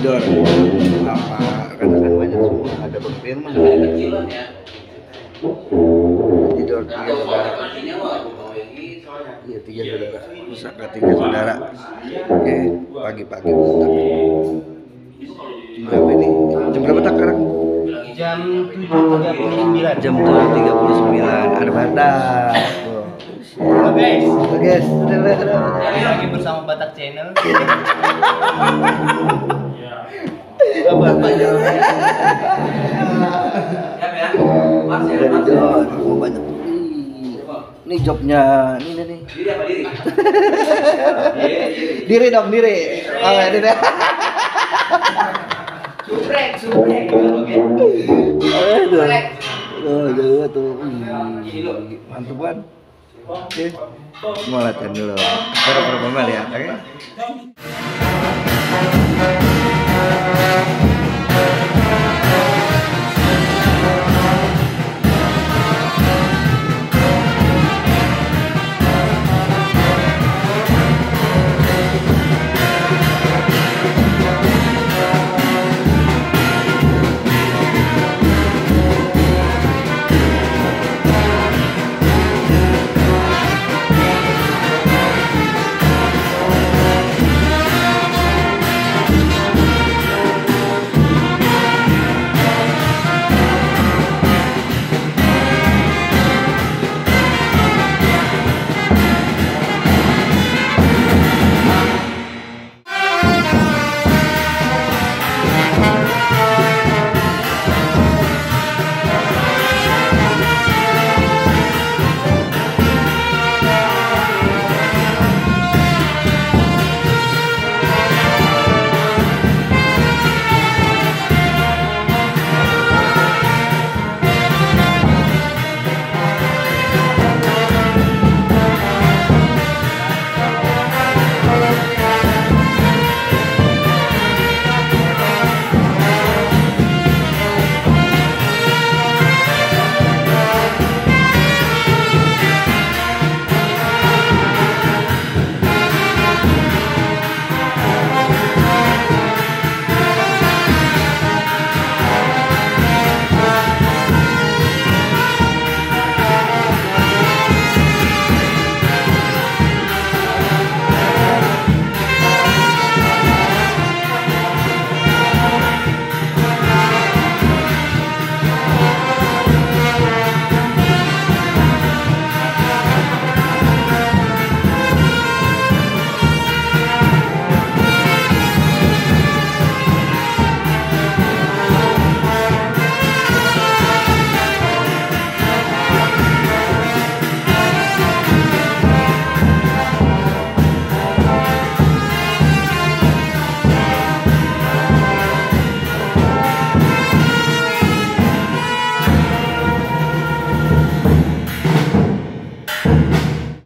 Tanjidor apa rekan-rekan banyak semua ada Bang Firman Tanjidor 3 saudara. Iya 3 saudara, pusaka 3 saudara. Oke, pagi-pagi pusaka. Berapa ini? Jam berapa tak sekarang? Jam 7.39. Jam 7.39. Ada Batak. Halo guys. Halo guys. Lagi bersama Batak Channel. Banyak. Ini jobnya, ini nih. Diri apa diri? Diri dong, diri. Oh, diri. Subrek. Aduh, tuh. Mantap kan? Oke. Mau latihan dulu. Berapa ya, oke?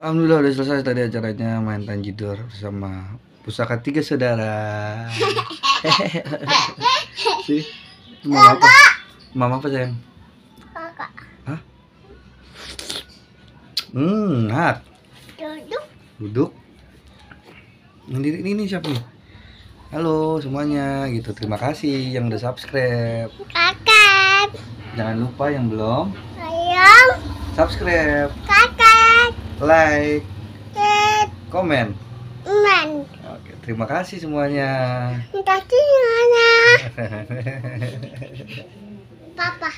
Alhamdulillah udah selesai tadi acaranya main Tanjidor bersama pusaka 3 saudara. Sih, mama apa? Mama apa sayang? Kakak. Hah? Hak. Duduk. Ini siapa nih? Halo semuanya gitu. Terima kasih yang udah subscribe. Kakak. Jangan lupa yang belum Ayam. subscribe, Kakak. like, Tet. komen. Man. Oke, terima kasih semuanya. Kasih mana? Papa.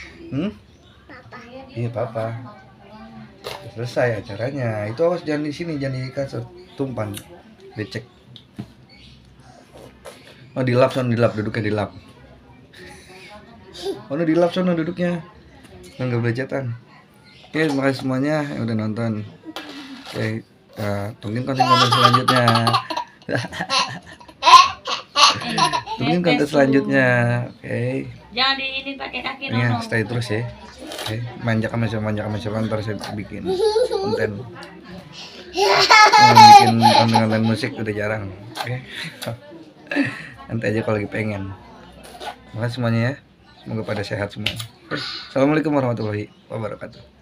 Papa. Iya papa. Selesai acaranya. Itu awas jangan di sini, jangan di kasur. Tumpan. Becek. Oh di lap sono, di lap duduknya di lap. Oh di lap sono duduknya. Enggak belajetan. Oke, terima kasih semuanya yang udah nonton. Oke, tungguin konten-konten selanjutnya. Tungguin konten selanjutnya. Oke. Jangan di ini pakai kaki dong. Ya, stay terus ya. Oke, manja sama siapa ntar saya bikin konten. Bikin konten musik udah jarang. Oke. Nanti aja kalau lagi pengen. Makasih semuanya ya. Semoga pada sehat semua. Assalamualaikum warahmatullahi wabarakatuh.